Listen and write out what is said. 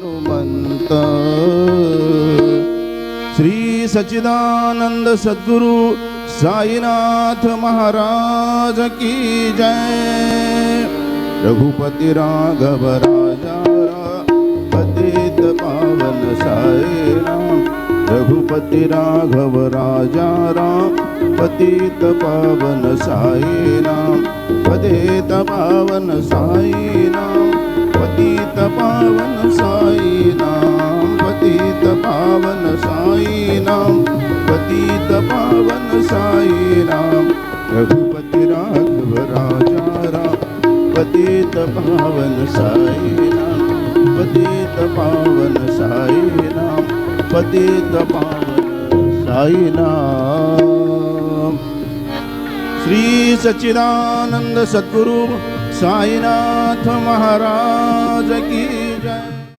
हनुमंत। श्री सच्चिदानंद सद्गुरु साईनाथ महाराज की जय। रघुपति राघव राजा पतित पावन साई राम। रघुपति राघव राजा राम पतित पावन साई राम। पतित पावन साई राम। पतित पावन साई राम। पतित पावन साई राम। पतित पावन साई राम। रघुपति राघव राजा राम पतित पावन साई राम। पतित पावन साई राम। पतित पावन साई नाम। श्री सच्चिदानंद सद्गुरु साईनाथ महाराज की